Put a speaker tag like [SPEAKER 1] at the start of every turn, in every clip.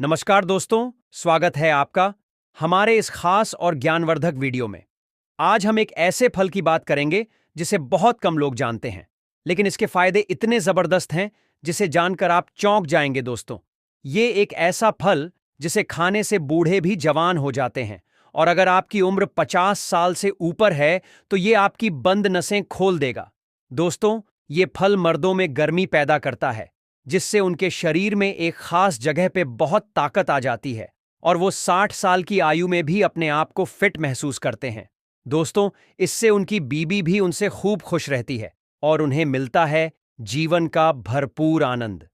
[SPEAKER 1] नमस्कार दोस्तों, स्वागत है आपका हमारे इस खास और ज्ञानवर्धक वीडियो में। आज हम एक ऐसे फल की बात करेंगे जिसे बहुत कम लोग जानते हैं, लेकिन इसके फायदे इतने जबरदस्त हैं जिसे जानकर आप चौंक जाएंगे दोस्तों। ये एक ऐसा फल जिसे खाने से बूढ़े भी जवान हो जाते हैं, और अगर आपकी उम्र 50 साल से ऊपर है तो ये आपकी बंद नसें खोल देगा। दोस्तों, ये फल मर्दों में गर्मी पैदा करता है, जिससे उनके शरीर में एक खास जगह पे बहुत ताकत आ जाती है और वो 60 साल की आयु में भी अपने आप को फिट महसूस करते हैं। दोस्तों, इससे उनकी बीबी भी उनसे खूब खुश रहती है और उन्हें मिलता है जीवन का भरपूर आनंद।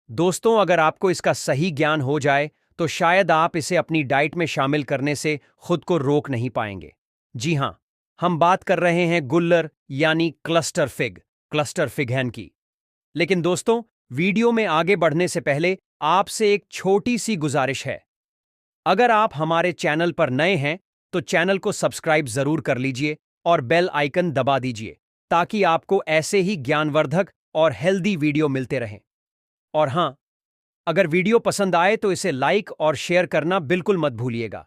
[SPEAKER 1] दोस्तों, अगर आपको इसका सही ज्ञान हो जाए तो शायद आप इसे अपनी डाइट में शामिल करने से खुद को रोक नहीं पाएंगे। जी हां, हम बात कर रहे हैं गुल्लर यानी क्लस्टर फिगहन की। लेकिन दोस्तों, वीडियो में आगे बढ़ने से पहले आपसे एक छोटी सी गुजारिश है। अगर आप हमारे चैनल पर नए हैं तो चैनल को सब्सक्राइब जरूर कर लीजिए और बेल आइकन दबा दीजिए, ताकि आपको ऐसे ही ज्ञानवर्धक और हेल्दी वीडियो मिलते रहें। और हां, अगर वीडियो पसंद आए तो इसे लाइक और शेयर करना बिल्कुल मत भूलिएगा।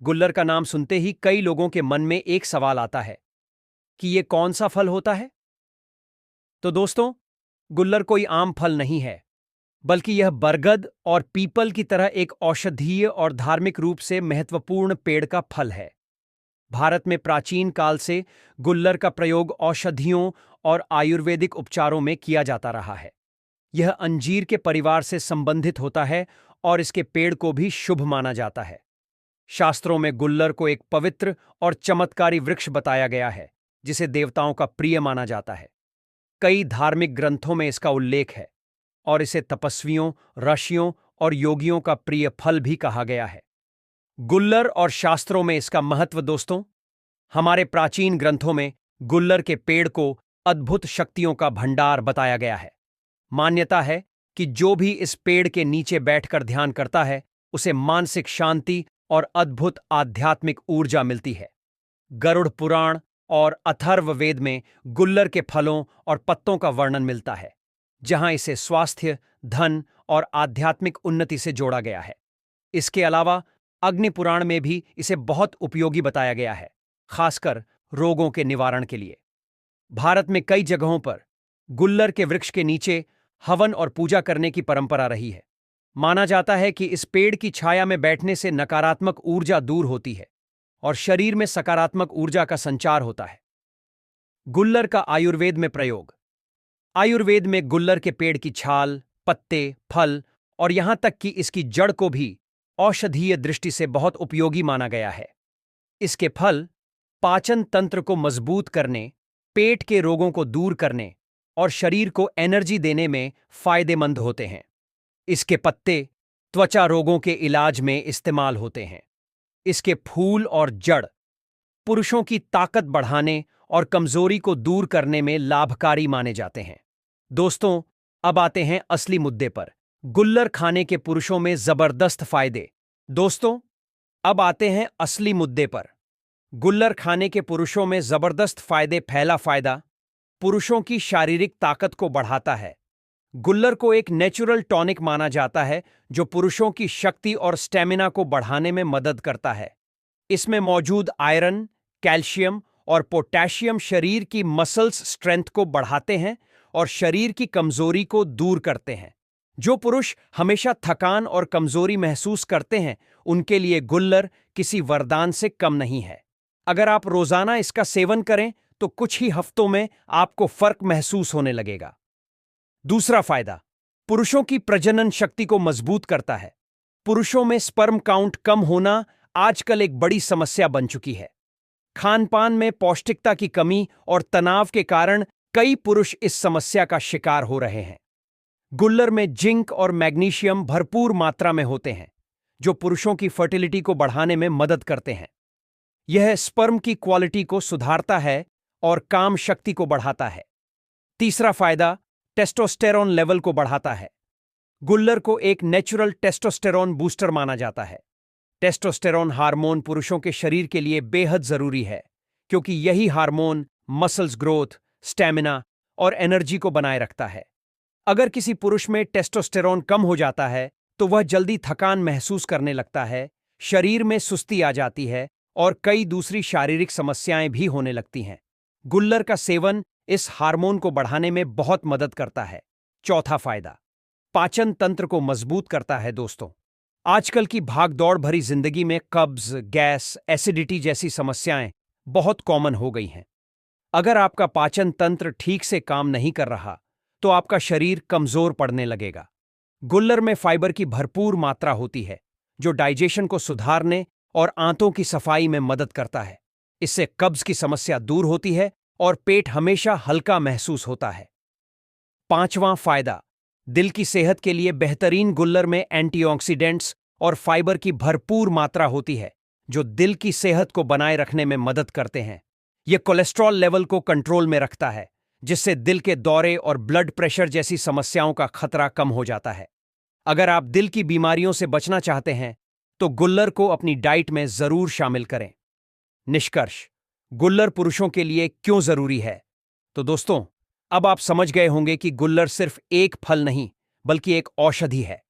[SPEAKER 1] गुल्लर का नाम सुनते ही कई लोगों के मन में एक सवाल आता है कि यह कौन सा फल होता है। तो दोस्तों, गुल्लर कोई आम फल नहीं है, बल्कि यह बरगद और पीपल की तरह एक औषधीय और धार्मिक रूप से महत्वपूर्ण पेड़ का फल है। भारत में प्राचीन काल से गुल्लर का प्रयोग औषधियों और आयुर्वेदिक उपचारों में किया जाता रहा है। यह अंजीर के परिवार से संबंधित होता है और इसके पेड़ को भी शुभ माना जाता है। शास्त्रों में गुल्लर को एक पवित्र और चमत्कारी वृक्ष बताया गया है, जिसे देवताओं का प्रिय माना जाता है। कई धार्मिक ग्रंथों में इसका उल्लेख है और इसे तपस्वियों, ऋषियों और योगियों का प्रिय फल भी कहा गया है। गुल्लर और शास्त्रों में इसका महत्व दोस्तों, हमारे प्राचीन ग्रंथों में गुल्लर के पेड़ को अद्भुत शक्तियों का भंडार बताया गया है। मान्यता है कि जो भी इस पेड़ के नीचे बैठकर ध्यान करता है, उसे मानसिक शांति और अद्भुत आध्यात्मिक ऊर्जा मिलती है। गरुड़ पुराण और अथर्व वेद में गुल्लर के फलों और पत्तों का वर्णन मिलता है, जहां इसे स्वास्थ्य, धन और आध्यात्मिक उन्नति से जोड़ा गया है। इसके अलावा अग्नि पुराण में भी इसे बहुत उपयोगी बताया गया है, खासकर रोगों के निवारण के लिए। भारत में कई जगहों पर गुल्लर के वृक्ष के नीचे हवन और पूजा करने की परंपरा रही है। माना जाता है कि इस पेड़ की छाया में बैठने से नकारात्मक ऊर्जा दूर होती है और शरीर में सकारात्मक ऊर्जा का संचार होता है। गुल्लर का आयुर्वेद में प्रयोग। आयुर्वेद में गुल्लर के पेड़ की छाल, पत्ते, फल और यहां तक कि इसकी जड़ को भी औषधीय दृष्टि से बहुत उपयोगी माना गया है। इसके फल पाचन तंत्र को मजबूत करने, पेट के रोगों को दूर करने और शरीर को एनर्जी देने में फायदेमंद होते हैं। इसके पत्ते त्वचा रोगों के इलाज में इस्तेमाल होते हैं। इसके फूल और जड़ पुरुषों की ताकत बढ़ाने और कमजोरी को दूर करने में लाभकारी माने जाते हैं। दोस्तों, अब आते हैं असली मुद्दे पर, गुल्लर खाने के पुरुषों में जबरदस्त फायदे। दोस्तों, अब आते हैं असली मुद्दे पर, गुल्लर खाने के पुरुषों में जबरदस्त फायदे। पहला फायदा, पुरुषों की शारीरिक ताकत को बढ़ाता है। गुल्लर को एक नेचुरल टॉनिक माना जाता है, जो पुरुषों की शक्ति और स्टेमिना को बढ़ाने में मदद करता है। इसमें मौजूद आयरन, कैल्शियम और पोटेशियम शरीर की मसल्स स्ट्रेंथ को बढ़ाते हैं और शरीर की कमजोरी को दूर करते हैं। जो पुरुष हमेशा थकान और कमजोरी महसूस करते हैं, उनके लिए गुल्लर किसी वरदान से कम नहीं है। अगर आप रोजाना इसका सेवन करें तो कुछ ही हफ्तों में आपको फर्क महसूस होने लगेगा। दूसरा फायदा, पुरुषों की प्रजनन शक्ति को मजबूत करता है। पुरुषों में स्पर्म काउंट कम होना आजकल एक बड़ी समस्या बन चुकी है। खानपान में पौष्टिकता की कमी और तनाव के कारण कई पुरुष इस समस्या का शिकार हो रहे हैं। गुल्लर में जिंक और मैग्नीशियम भरपूर मात्रा में होते हैं, जो पुरुषों की फर्टिलिटी को बढ़ाने में मदद करते हैं। यह स्पर्म की क्वालिटी को सुधारता है और काम शक्ति को बढ़ाता है। तीसरा फायदा, टेस्टोस्टेरोन लेवल को बढ़ाता है। गुल्लर को एक नेचुरल टेस्टोस्टेरोन बूस्टर माना जाता है। टेस्टोस्टेरोन हार्मोन पुरुषों के शरीर के लिए बेहद जरूरी है, क्योंकि यही हार्मोन मसल्स ग्रोथ, स्टेमिना और एनर्जी को बनाए रखता है। अगर किसी पुरुष में टेस्टोस्टेरोन कम हो जाता है तो वह जल्दी थकान महसूस करने लगता है, शरीर में सुस्ती आ जाती है और कई दूसरी शारीरिक समस्याएं भी होने लगती हैं। गुल्लर का सेवन इस हार्मोन को बढ़ाने में बहुत मदद करता है। चौथा फायदा, पाचन तंत्र को मजबूत करता है। दोस्तों, आजकल की भागदौड़ भरी जिंदगी में कब्ज, गैस, एसिडिटी जैसी समस्याएं बहुत कॉमन हो गई हैं। अगर आपका पाचन तंत्र ठीक से काम नहीं कर रहा, तो आपका शरीर कमजोर पड़ने लगेगा। गुल्लर में फाइबर की भरपूर मात्रा होती है, जो डाइजेशन को सुधारने और आंतों की सफाई में मदद करता है। इससे कब्ज की समस्या दूर होती है और पेट हमेशा हल्का महसूस होता है। पांचवां फायदा, दिल की सेहत के लिए बेहतरीन। गुल्लर में एंटीऑक्सीडेंट्स और फाइबर की भरपूर मात्रा होती है, जो दिल की सेहत को बनाए रखने में मदद करते हैं। यह कोलेस्ट्रॉल लेवल को कंट्रोल में रखता है, जिससे दिल के दौरे और ब्लड प्रेशर जैसी समस्याओं का खतरा कम हो जाता है। अगर आप दिल की बीमारियों से बचना चाहते हैं, तो गुल्लर को अपनी डाइट में जरूर शामिल करें। निष्कर्ष, गुल्लर पुरुषों के लिए क्यों जरूरी है? तो दोस्तों, अब आप समझ गए होंगे कि गुल्लर सिर्फ एक फल नहीं, बल्कि एक औषधि है।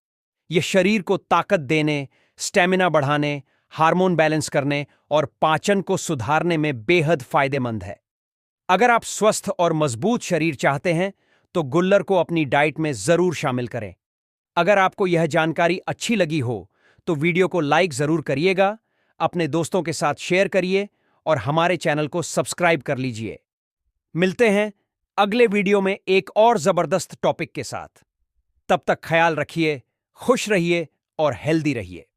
[SPEAKER 1] यह शरीर को ताकत देने, स्टेमिना बढ़ाने, हार्मोन बैलेंस करने और पाचन को सुधारने में बेहद फायदेमंद है। अगर आप स्वस्थ और मजबूत शरीर चाहते हैं, तो गुल्लर को अपनी डाइट में जरूर शामिल करें। अगर आपको यह जानकारी अच्छी लगी हो, तो वीडियो को लाइक जरूर करिएगा, अपने दोस्तों के साथ शेयर करिए और हमारे चैनल को सब्सक्राइब कर लीजिए। मिलते हैं अगले वीडियो में एक और जबरदस्त टॉपिक के साथ। तब तक ख्याल रखिए, खुश रहिए और हेल्दी रहिए।